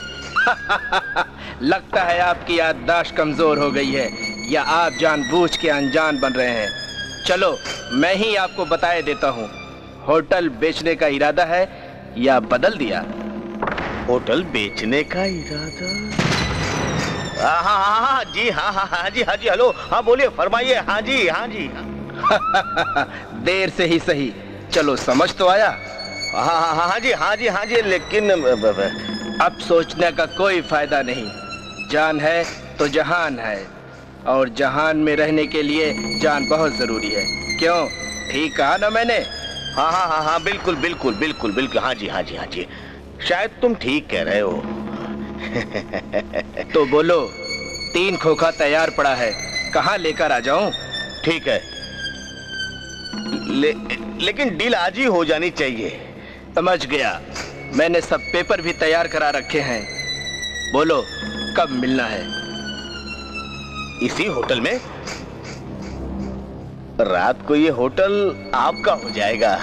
लगता है आपकी याददाश्त कमजोर हो गई है या आप जानबूझ के अनजान बन रहे हैं। चलो मैं ही आपको बताए देता हूँ। होटल बेचने का इरादा है या बदल दिया? होटल बेचने का इरादा? हाँ जी, हाँ जी, हेलो, हाँ बोलिए, फरमाइए। हाँ जी, हाँ जी। देर से ही सही, चलो समझ तो आया। हाँ जी, लेकिन अब सोचने का कोई फायदा नहीं। जान है तो जहान है, और जहान में रहने के लिए जान बहुत जरूरी है। क्यों, ठीक कहा ना मैंने? हाँ, बिल्कुल। हाँ जी, शायद तुम ठीक कह रहे हो। तो बोलो, 3 खोखा तैयार पड़ा है, कहाँ लेकर आ जाऊं? ठीक है, लेकिन डील आज ही हो जानी चाहिए। समझ गया, मैंने सब पेपर भी तैयार करा रखे हैं। बोलो कब मिलना है? इसी होटल में? रात को ये होटल आपका हो जाएगा।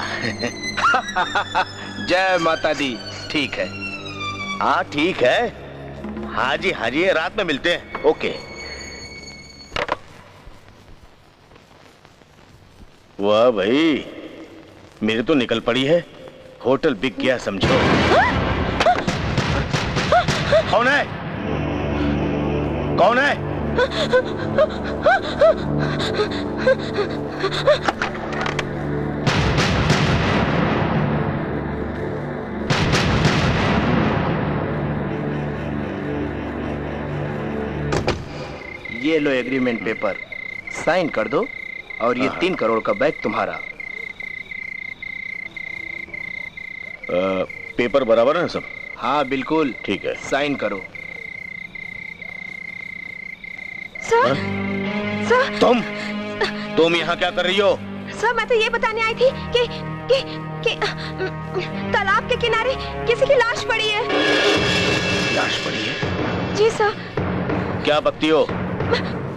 जय माता दी। ठीक है। हाँ ठीक है। हाँ जी, रात में मिलते हैं। ओके। वाह भाई, मेरी तो निकल पड़ी है। होटल बिक गया समझो। कौन है? ये लो एग्रीमेंट पेपर, साइन कर दो और ये 3 करोड़ का बैग तुम्हारा। पेपर बराबर है सब? हाँ बिल्कुल। ठीक है, साइन करो। सर, सर, तुम यहाँ क्या कर रही हो? सर, मैं तो ये बताने आई थी कि तालाब के किनारे किसी की लाश पड़ी है। लाश पड़ी है? जी सर। क्या बकती हो?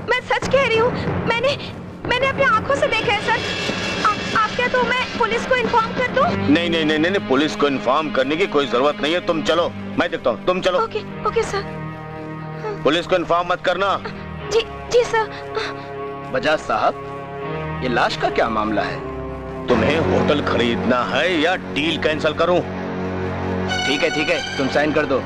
मैं सच कह रही हूँ। मैंने अपनी आंखों से देखा है सर। आप क्या तो मैं पुलिस को इन्फॉर्म कर दूं? नहीं, पुलिस को इन्फॉर्म करने की कोई जरूरत नहीं है। तुम चलो, मैं देखता हूँ। तुम चलो। Okay sir. पुलिस को इन्फॉर्म मत करना। जी सर। बजाज साहब, ये लाश का क्या मामला है? तुम्हें होटल खरीदना है या डील कैंसिल करूं? ठीक है, तुम साइन कर दो।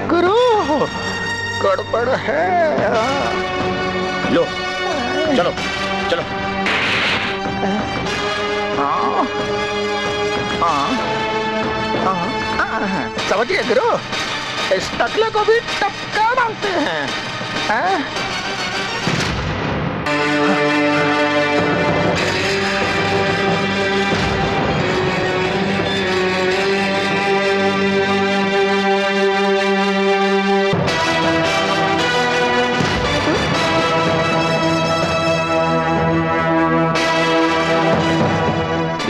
गुरु, गड़बड़ है। लो, चलो। समझ गए गुरु, इस टकले को भी टपका डालते हैं।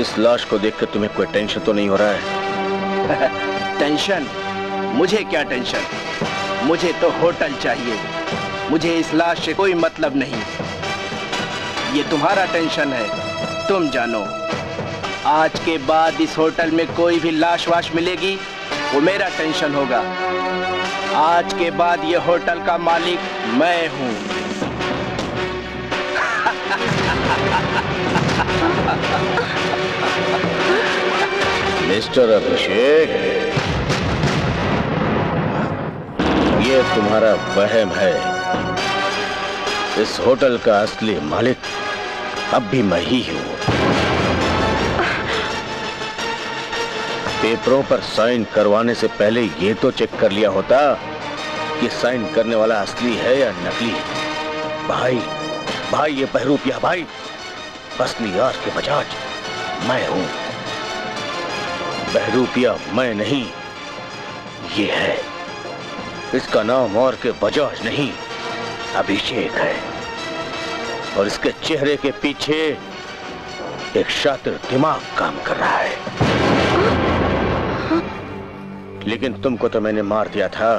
इस लाश को देखकर तुम्हें कोई टेंशन तो नहीं हो रहा है? टेंशन? मुझे क्या टेंशन? मुझे तो होटल चाहिए। मुझे इस लाश से कोई मतलब नहीं। ये तुम्हारा टेंशन है, तुम जानो। आज के बाद इस होटल में कोई भी लाश वाश मिलेगी वो मेरा टेंशन होगा। आज के बाद ये होटल का मालिक मैं हूँ। मिस्टर अभिषेक, ये तुम्हारा वहम है। इस होटल का असली मालिक अब भी मैं ही हूँ। पेपरों पर साइन करवाने से पहले ये तो चेक कर लिया होता कि साइन करने वाला असली है या नकली। भाई भाई ये बहरूपिया भाई, असली यार के बजाज मैं हूं। बहरूपिया मैं नहीं, ये है। इसका नाम और के बजाज नहीं, अभिषेक है। और इसके चेहरे के पीछे एक शातिर दिमाग काम कर रहा है। लेकिन तुमको तो मैंने मार दिया था,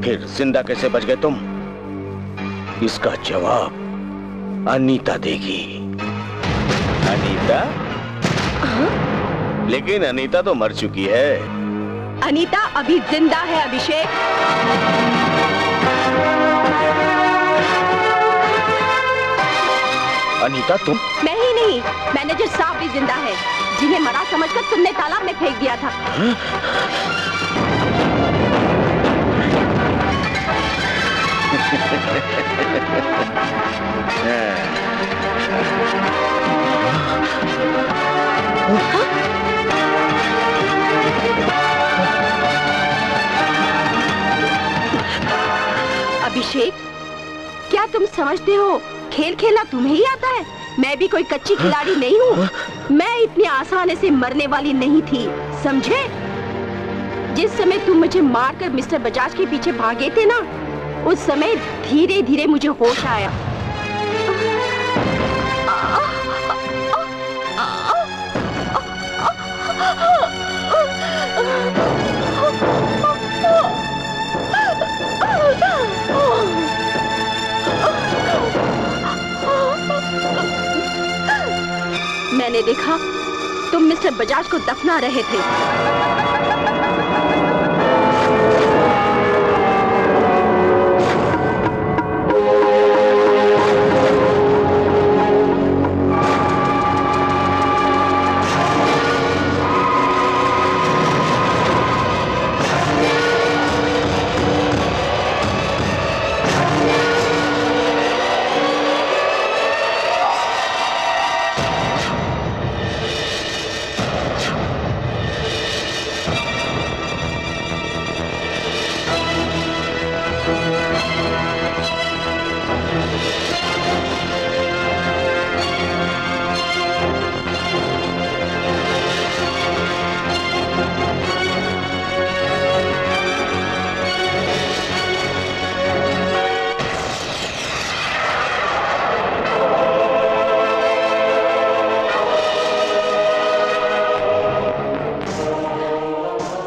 फिर जिंदा कैसे बच गए तुम? इसका जवाब अनीता देगी। अनीता? लेकिन अनीता तो मर चुकी है। अनीता अभी जिंदा है अभिषेक। अनीता तुम? मैं ही नहीं, मैनेजर साहब भी जिंदा है, जिन्हें मरा समझकर तुमने तालाब में फेंक दिया था। अभिषेक, क्या तुम समझते हो खेल खेलना तुम्हें ही आता है? मैं भी कोई कच्ची खिलाड़ी नहीं हूँ। मैं इतनी आसानी से मरने वाली नहीं थी, समझे? जिस समय तुम मुझे मारकर मिस्टर बजाज के पीछे भागे थे ना, उस समय धीरे धीरे मुझे होश आया। मैंने देखा तुम मिस्टर बजाज को दफना रहे थे।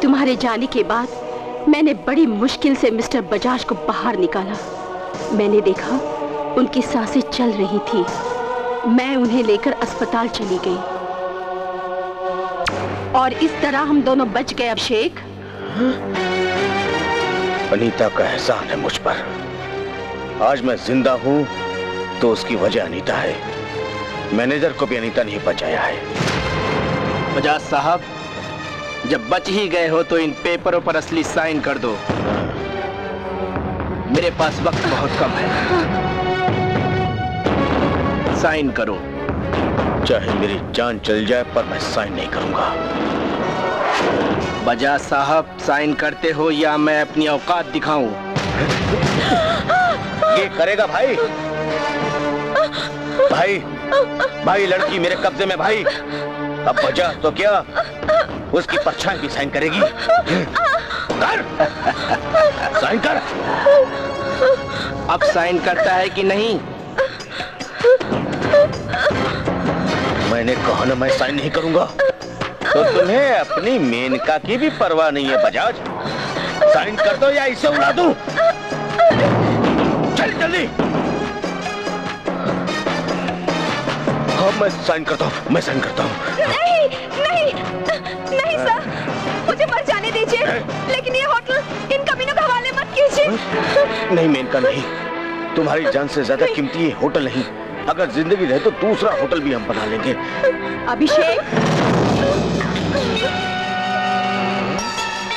तुम्हारे जाने के बाद मैंने बड़ी मुश्किल से मिस्टर बजाज को बाहर निकाला। मैंने देखा उनकी सांसें चल रही थी। मैं उन्हें लेकर अस्पताल चली गई और इस तरह हम दोनों बच गए। अभिषेक, अनीता का एहसान है मुझ पर। आज मैं जिंदा हूं तो उसकी वजह अनीता है। मैनेजर को भी अनीता नहीं बचाया है। बजाज साहब, जब बच ही गए हो तो इन पेपरों पर असली साइन कर दो। मेरे पास वक्त बहुत कम है। साइन करो। चाहे मेरी जान चल जाए पर मैं साइन नहीं करूंगा। बजाज साहब, साइन करते हो या मैं अपनी औकात दिखाऊं? ये करेगा भाई। भाई भाई, लड़की मेरे कब्जे में भाई। अब बजाज तो क्या, उसकी परछाई भी साइन करेगी। कर साइन कर। अब साइन करता है कि नहीं? मैंने कहा ना मैं साइन नहीं करूंगा। तो तुम्हें अपनी मेनका की भी परवाह नहीं है बजाज। साइन कर दो या इसे उड़ा दूं। चल जल्दी। हाँ मैं साइन करता हूँ, मैं साइन करता हूँ। नहीं नहीं नहीं सर, मुझे मर जाने दीजिए, लेकिन ये होटल इन कमीनों के हवाले मत कीजिए। नहीं मेनका नहीं, तुम्हारी जान से ज्यादा कीमती ये होटल नहीं। अगर जिंदगी रहे तो दूसरा होटल भी हम बना लेंगे। अभिषेक,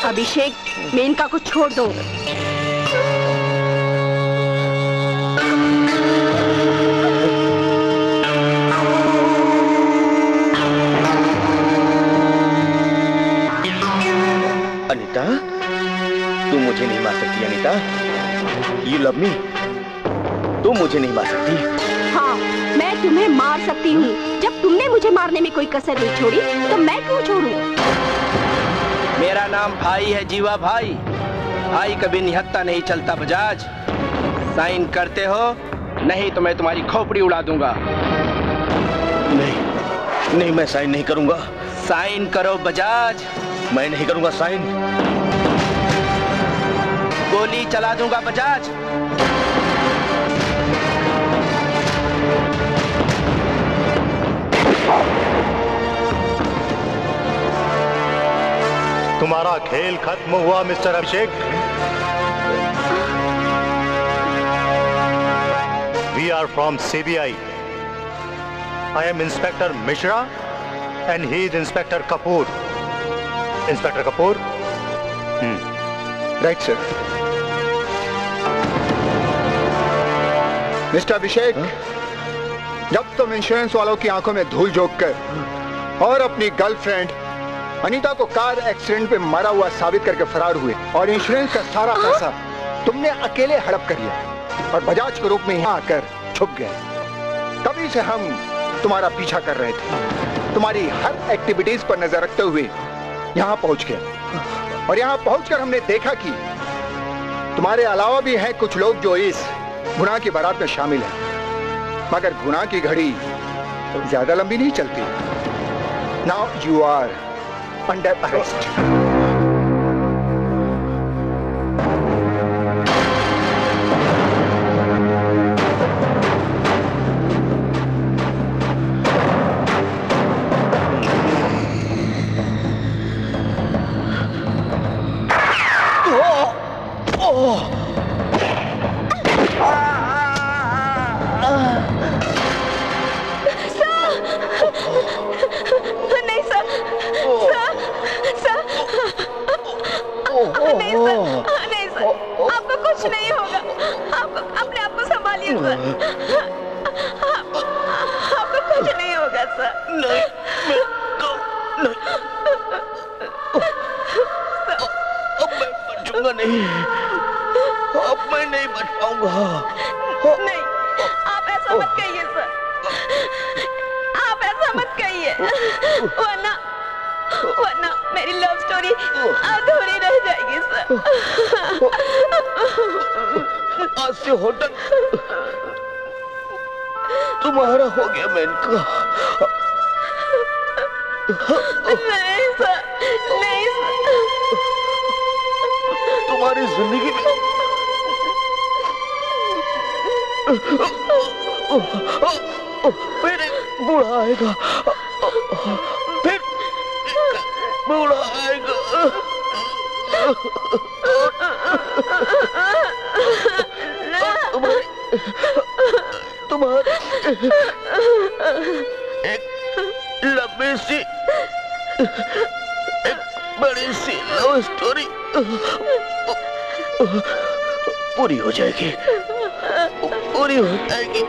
अभिषेक, मेनका को छोड़ दो। मार सकती अनीता। You love me? तुम मुझे नहीं मार सकती। हाँ, मैं तुम्हें मार सकती हूँ। जब तुमने मुझे मारने में कोई कसर नहीं छोड़ी, तो मैं क्यों छोड़ूं? मेरा नाम भाई है जीवा भाई। भाई कभी निहत्था नहीं चलता बजाज। साइन करते हो, नहीं तो मैं तुम्हारी खोपड़ी उड़ा दूंगा। नहीं, नहीं, मैं साइन नहीं करूंगा। साइन करो बजाज। मैं नहीं करूंगा साइन। गोली चला दूंगा बजाज। तुम्हारा खेल खत्म हुआ mister Abhishek. We are from CBI. I am Inspector Mishra and he is Inspector Kapoor. Inspector Kapoor? Right sir. Mister Abhishek, जब तुम इंश्योरेंस वालों की आंखों में धूल झोंक कर और अपनी गर्लफ्रेंड अनीता को कार एक्सीडेंट पे मरा हुआ साबित करके फरार हुए और इंश्योरेंस का सारा पैसा तुमने अकेले हड़प कर लिया और बजाज के रूप में यहाँ आकर छुप गए, तभी से हम तुम्हारा पीछा कर रहे थे। तुम्हारी हर एक्टिविटीज पर नजर रखते हुए यहाँ पहुंच गए और यहाँ पहुंचकर हमने देखा कि तुम्हारे अलावा भी हैं कुछ लोग जो इस गुनाह की बारात में शामिल हैं, मगर गुनाह की घड़ी ज्यादा लंबी नहीं चलती। Now you are under arrest. नहीं सर, आपको कुछ नहीं होगा। आपको अपने आप को संभालिए सर। आपको कुछ नहीं होगा सर। नहीं, अब मैं बचूंगा नहीं। अब मैं नहीं बच पाऊंगा। नहीं, आप ऐसा मत कहिए सर। आप ऐसा मत कहिए, वरना मेरी लव स्टोरी अधूरी रह जाएगी सर। आज से होटल तुम्हारा हो गया मेनका। नहीं सर, नहीं सर। तुम्हारी जिंदगी में फिर एक बूढ़ा आएगा, फिर बूढ़ा आएगा। तुम्हारी एक लंबी सी, एक बड़ी सी लव स्टोरी पूरी हो जाएगी, पूरी हो जाएगी।